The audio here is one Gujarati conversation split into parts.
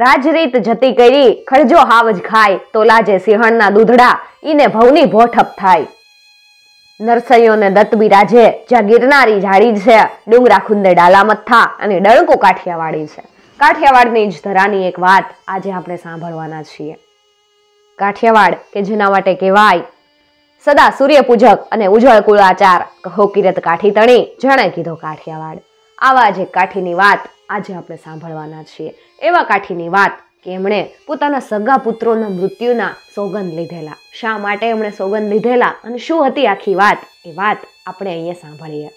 રાજરીત જતી કરી ખરજો હાવજ ખાય તો લાજે સિંહણના દૂધડા ઈને ભવની ભોઠપ થાય। નરસૈયોને દત્ત બિરાજે જ્યાં ગિરનારી ઝાડી છે, ડુંગરા ખુંદે ડાલા મથ્થા અને ડણકો કાઠિયાવાડી છે। કાઠિયાવાડની જ ધરાની એક વાત આજે આપણે સાંભળવાના છીએ। કાઠિયાવાડ કે જેના માટે કહેવાય સદા સૂર્યપૂજક અને ઉજળ કુળાચાર, કહો કિરત કાઠી તણી જેણે કીધો કાઠિયાવાડ। આવા જ એક કાઠીની વાત આજે આપણે સાંભળવાના છીએ। એવા કાઠીની વાત કે એમણે પોતાના સગા પુત્રોના મૃત્યુના સોગંદ લીધેલા। શા માટે એમણે સોગંદ લીધેલા અને શું હતી આખી વાત, એ વાત આપણે અહીંયા સાંભળીએ।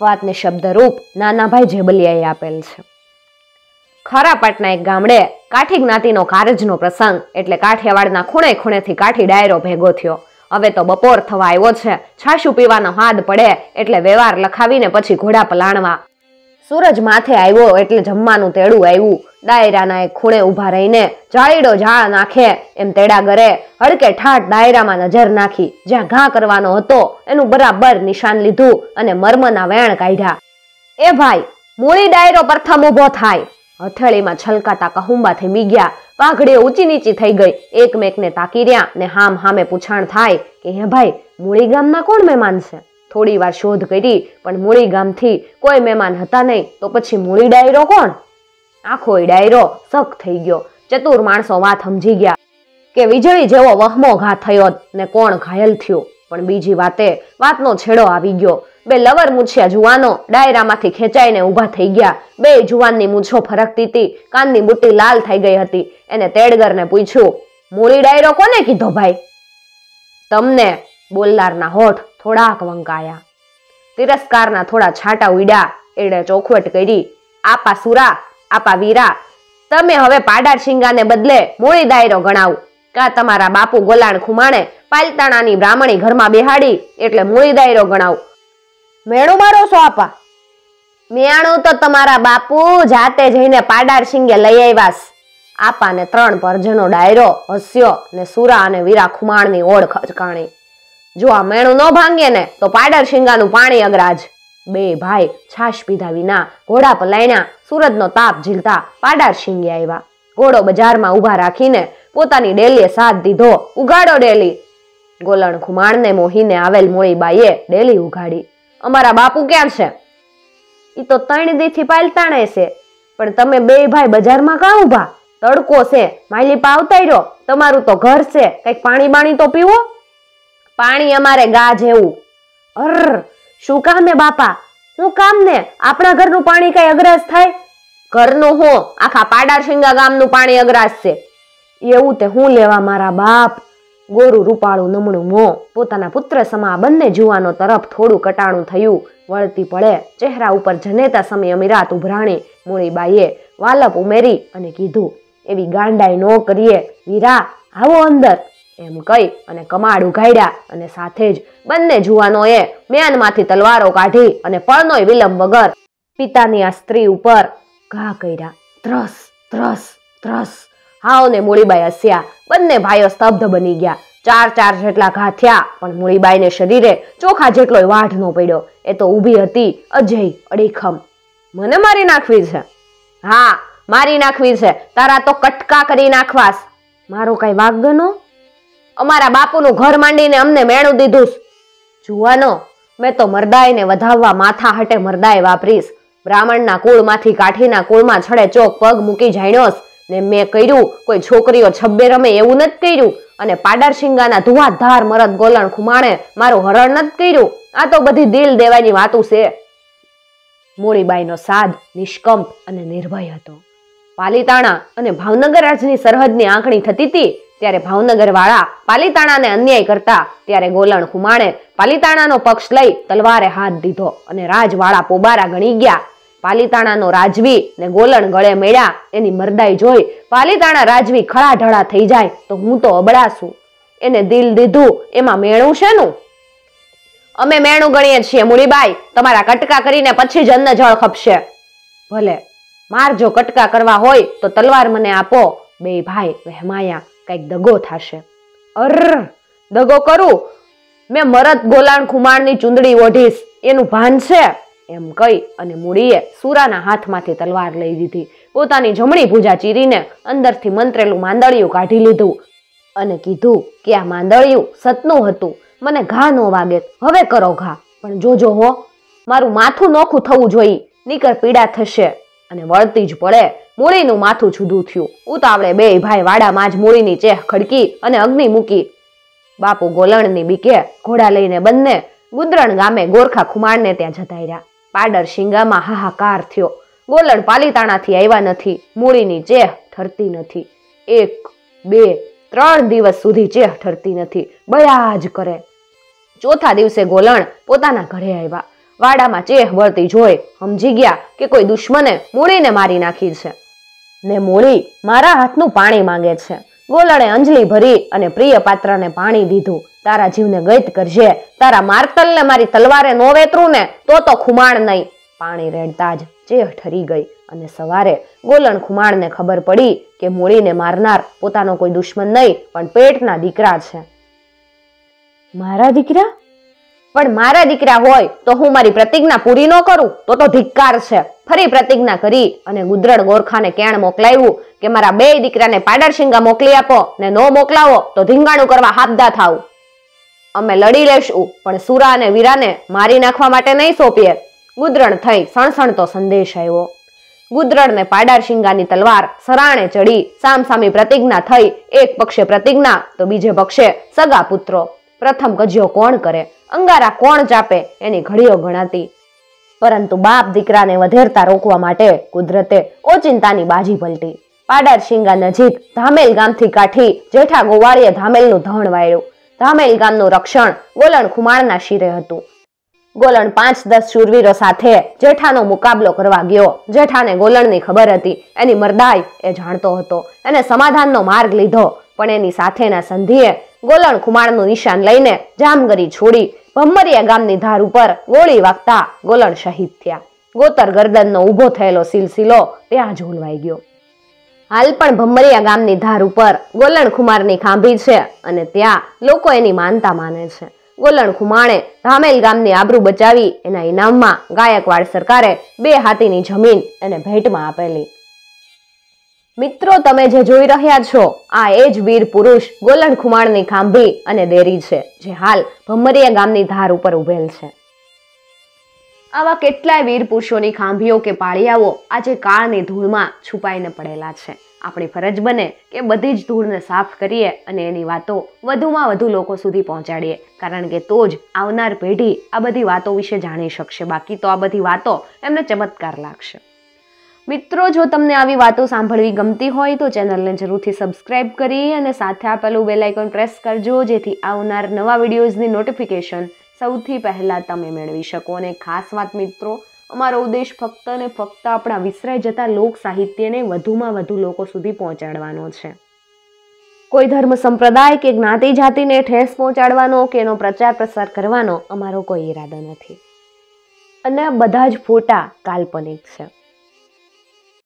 વાતને શબ્દરૂપ નાનાભાઈ જેબલિયાએ આપેલ છે। ખારાપાટના એક ગામડે કાઠી જ્ઞાતિનો કારજનો પ્રસંગ એટલે કાઠિયાવાડના ખૂણે ખૂણેથી કાઠી ડાયરો ભેગો થયો। હવે તો બપોર થવા આવ્યો છે, છાશું પીવાનો હાદ પડે એટલે વ્યવહાર લખાવીને પછી ઘોડા પલાણવા। સૂરજ માથે આવ્યો એટલે જમવાનું તેડું આવ્યું। ડાયરાના એક ખૂણે ઊભા રહીને જાળીડો ઝાળ નાખે એમ તેડા ગરે હડકે ઠાઠ ડાયરામાં નજર નાખી જ્યાં ઘા કરવાનો હતો એનું બરાબર નિશાન લીધું અને મર્મના વેણ કાઢ્યા। એ ભાઈ, મૂળી ડાયરો પ્રથમ ઊભો થાય। હથેળીમાં છલકાતા કહુંબા થમી ગયા, પાઘડીઓ ઊંચી નીચી થઈ ગઈ। એકમેકને તાકી રહ્યા ને હામ હામે પૂછાણ થાય કે હે ભાઈ, મૂળી ગામના કોણ મહેમાન છે? થોડી વાર શોધ કરી પણ મૂળી ગામથી કોઈ મહેમાન હતા નહીં, તો પછી મૂળી ડાયરો કોણ? આખો ડાયરો સખ થઈ ગયો। ચતુર માણસો વાત સમજી ગયા કે વીજળી જેવો વહમો ઘા થયો ને કોણ ઘાયલ થયો। પણ બીજી વાતનો છેડો આવી ગયો। બે લવર મૂછિયા જુવાનો ડાયરામાંથી ખેંચાઈને ઊભા થઈ ગયા। બે જુવાનની મૂછો ફરકતી હતી, કાનની બુટ્ટી લાલ થઈ ગઈ હતી। એને તેડગરને પૂછ્યું, મૂળી ડાયરો કોને કીધો ભાઈ? તમને બોલનારના હોઠ થોડાક વંકાયા। તિરસ્કારના થોડા છાંટા ઉડ્યા। એણે ચોખવટ કરી, આપા સુરા, આપા વીરા, તમે હવે પાડાર શિંગાને બદલે મૂળી ડાયરો ગણાવ। કા તમારા બાપુ ગોલાણ ખુમાણે પાલતાણાની બ્રાહ્મણી ઘરમાં બેહાડી એટલે મૂળી ડાયરો ગણાવ? મેણું મારો છો આપા? મેણું તો તમારા બાપુ જાતે જઈને પાડાર શિંગે લઈ આવ્યાસ। આપાને 3 પરજનો ડાયરો હસ્યો ને સુરા અને વીરા ખુમાણની ઓળ ખચકાણી। જો આ મેણું ન ભાંગે ને તો પાડાર શિંગાનું પાણી અગરાજ। બે ભાઈ છાશ પીધા વિના ઘોડા પલાયણા સૂરજનો તાપ ઝીલતા પાડાર શિંગે આવ્યા। ઘોડો બજારમાં ઊભા રાખીને પોતાની ડેલીએ સાથ દીધો, ઉગાડો ડેલી। ગોલણ ખુમાણને મોહીને આવેલ મોળીબાઈએ ડેલી ઉગાડી। અમારા બાપુ ક્યાં છે? ઈ તો 3 દીથી પાલતાણે છે, પણ તમે બે ભાઈ બજારમાં કાં ઊભા? તડકો છે, માયલી પાવતા રહ્યો, તમારું તો ઘર છે, કઈક પાણી બાણી તો પીવો। પાણી અમારે ગા જેવું। અર, શું કામે બાપા? હું કામ ને? આપણા ઘરનું પાણી કઈ અગ્રાસ થાય? ઘરનું હું, આખા પાડાર શિંગા ગામનું પાણી અગ્રાસ છે। એવું તે હું લેવા મારા બાપ? ગોરું રૂપાળું નમણું મોં પોતાના પુત્ર સમા બંને જુવાનો તરફ થોડું કટાણું થયું। વળતી પડે ચહેરા ઉપર જનેતા સમય અમીરાત ઉભરાણી મૂળીબાઈએ વાલપ ઉમેરી અને કીધું, એવી ગાંડાઈ નો કરીએ વીરા, આવો અંદર એમ કહી અને કમાડ ઉઘાડ્યા અને સાથે જ બંને જુવાનોએ મ્યાનમાંથી તલવારો કાઢી અને પળનોય વિલંબ વગર પિતાની આ સ્ત્રી ઉપર ઘા કર્યા। ત્રસ ત્રસ ત્રસ હાવને મૂળીબાઈ હસ્યા। બંને ભાઈઓ સ્તબ્ધ બની ગયા। 4 જેટલા ઘા થયા પણ મૂળીબાઈને શરીરે ચોખા જેટલો વાઢ ન પડ્યો। એ તો ઊભી હતી અજય અડીખમ। મને મારી નાખવી છે? હા, મારી નાખવી છે। તારા તો કટકા કરી નાખવાસ। મારો કઈ વાગ ગનો? અમારા બાપુનું ઘર માંડીને અમને મેણું દીધું। જુવાનો, મેં તો મરદાઈને વધાવવા માથા હટે મરદાય વાપરીશ। બ્રાહ્મણના કુળમાંથી કાઠીના કુળમાં છડે ચોક પગ મૂકી જાણ્યોસ ને મેં કર્યું કોઈ છોકરીઓ છબ્બે રમે એવું નથી કર્યું। અને પાડાર શિંગાના ધુઆધાર મરદ ગોલણ ખુમાણે મારું હરણ નથી કર્યું। આ તો બધી દિલ દેવાની વાતું છે। મૂળીબાઈનો સાદ નિષ્કંપ અને નિર્ભય હતો। પાલીતાણા અને ભાવનગર રાજની સરહદની આંકણી થતી હતી ત્યારે ભાવનગર વાળા પાલીતાણાને અન્યાય કરતા ત્યારે ગોલણ ખુમાણે પાલીતાણાનો પક્ષ લઈ તલવારે હાથ દીધો અને રાજવાળા પોબારા ગણી ગયા। પાલીતાણાનો રાજવી ને ગોલણ ગળે મેળ્યા। એની મરદાઈ જોઈ પાલીતાણા રાજવી ખળા ઢળા થઈ જાય તો હું તો અબડાશું। એને દિલ દીધું એમાં મેણું શેનું? અમે મેણું ગણીએ છીએ મૂળીબાઈ, તમારા કટકા કરીને પછી જ અન્ન જળ ખપશે। ભલે, મારજો કટકા કરવા હોય તો તલવાર મને આપો। બે ભાઈ વહેમાયા, કઈક દગો થશે। અર, દગો કરું? મેં મરદ ગોલાણ ખુમાણની ચૂંદડી ઓઢીશ, એનું ભાન છે? એમ કહી અને મૂળીએ સુરાના હાથમાંથી તલવાર લઈ દીધી। પોતાની જમણી ભુજા ચીરીને અંદરથી મંત્રેલું માંદળિયું કાઢી લીધું અને કીધું કે આ માંદળિયું સતનું હતું, મને ઘા ન વાગે, હવે કરો ઘા, પણ જોજો હો, મારું માથું નોખું થવું જોઈએ, નીકર પીડા થશે. અને વળતી જ પડે મૂળીનું માથું જુદું થયું. ઉતાવળે બે ભાઈ વાડામાં જ મૂળીની ચેહ ખડકી અને અગ્નિ મૂકી. બાપુ ગોલણની બીકે ઘોડા લઈને બંને ગુદરણ ગામે ગોરખા ખુમાણને ત્યાં જતા રહ્યા. પાડર શિંગામાં હાહાકાર થયો. ગોલણ પાલીતાણાથી આવ્યા નથી, મૂળીની ચેહ ઠરતી નથી. 1, 2, 3 દિવસ સુધી ચેહ ઠરતી નથી, બળ્યા જ કરે. ચોથા દિવસે ગોલણ પોતાના ઘરે આવ્યા. વાડામાં ચેહ વળતી જોઈ સમજી ગયા કે કોઈ દુશ્મને મૂળીને મારી નાખી છે ને મૂળી મારા હાથનું પાણી માંગે છે. ગોલણે અંજલી ભરી અને પ્રિય પાત્રને પાણી દીધું. તારા જીવને ગઈત કરજે, તારા માર્તલને મારી તલવારે નો વેતરું ને તો ખુમાણ નહીં. પાણી રેડતા જ ચેહ ઠરી ગઈ અને સવારે ગોલણ ખુમાણને ખબર પડી કે મૂળીને મારનાર પોતાનો કોઈ દુશ્મન નહીં પણ પેટના દીકરા છે. મારા દીકરા? પણ મારા દીકરા હોય તો હું મારી પ્રતિજ્ઞા પૂરી ન કરું તો ધિક્કાર છે. ફરી પ્રતિજ્ઞા કરી અને ગુદરણ ગોરખાને કેણ મોકલાવ્યું કે મારા 2 દીકરાને પાડરશિંગા મોકલી આપો ને નો મોકલાવો તો ધીંગાણું કરવા હાબદા થાવ. અમે લડી લેશું પણ સુરા અને વીરાને મારી નાખવા માટે નહીં સોંપીએ. ગુદરણ થઈ સણસણતો સંદેશ આવ્યો. ગુદરણને પાડરશિંગાની તલવાર સરાણે ચડી સામસામી પ્રતિજ્ઞા થઈ. એક પક્ષે પ્રતિજ્ઞા તો બીજે પક્ષે સગા પુત્રો. પ્રથમ કજ્યો કોણ કરે, અંગારા કોણ ચાપે એની ઘડીઓ ગણાતી. પરંતુ બાપ દીકરાને વધેરતા રોકવા માટે કુદરતે ઓચિંતાની બાજી પલટી. પાડરશિંગા નજીક ધામેલ ગામથી કાઠી જેઠા ગોવાળીએ ધામેલનું ધણ વાળ્યું. ધામેલ ગામનું રક્ષણ ગોલણ ખુમાણના શિરે હતું. ગોલણ 5-10 શૂરવીરો સાથે જેઠાનો મુકાબલો કરવા ગયો. જેઠાને ગોલણની ખબર હતી, એની મરદાઈ એ જાણતો હતો. એને સમાધાનનો માર્ગ લીધો, પણ એની સાથેના સંધિએ ગોલણ ખુમાણનું નિશાન લઈને જામગરી છોડી ભમ્મરિયા ગામની ધાર ઉપર ગોળી વાગતા ગોલણ શહીદ થયા. ગોતર ગરદનનો ઊભો થયેલો સિલસિલો ત્યાં જ હોલવાઈ ગયો. હાલ પણ ભમ્મરિયા ગામની ધાર ઉપર ગોલણ ખુમારની ખાંભી છે અને ત્યાં લોકો એની માનતા માને છે. ગોલણ ખુમાણે ધામેલ ગામની આબરૂ બચાવી એના ઇનામમાં ગાયકવાડ સરકારે 2 હાથીની જમીન એને ભેટમાં આપેલી. મિત્રો, તમે જે જોઈ રહ્યા છો આ એ જ વીર પુરુષ ગોલણ ખુમાણની ખાંભી અને દેરી છે, જે હાલ ભમ્મરિયા ગામની ધાર ઉપર ઉભેલ છે. આવા કેટલાય વીર પુરુષોની ખાંભીઓ કે પાળિયાઓ આજે કાળની ધૂળમાં છુપાઈને પડેલા છે. આપણી ફરજ બને કે બધી જ ધૂળને સાફ કરીએ અને એની વાતો વધુમાં વધુ લોકો સુધી પહોંચાડીએ, કારણ કે તો જ આવનાર પેઢી આ બધી વાતો વિશે જાણી શકશે. બાકી તો આ બધી વાતો એમને ચમત્કાર લાગશે. મિત્રો, જો તમને આવી વાતો સાંભળવી ગમતી હોય તો ચેનલને જરૂરથી સબસ્ક્રાઇબ કરી અને સાથે આપેલું બેલ આઇકોન પ્રેસ કરજો, જેથી આવનાર નવા વિડીયોઝની નોટિફિકેશન સૌથી પહેલા તમે મેળવી શકો. અને ખાસ વાત મિત્રો, અમારો ઉદ્દેશ ફક્ત ને ફક્ત આપણા વિસરાઈ જતા લોક સાહિત્યને વધુમાં વધુ લોકો સુધી પહોંચાડવાનો છે. કોઈ ધર્મ સંપ્રદાય કે જ્ઞાતિ જાતિને ઠેસ પહોંચાડવાનો કે એનો પ્રચાર પ્રસાર કરવાનો અમારો કોઈ ઈરાદો નથી. અને બધા જ ફોટા કાલ્પનિક છે.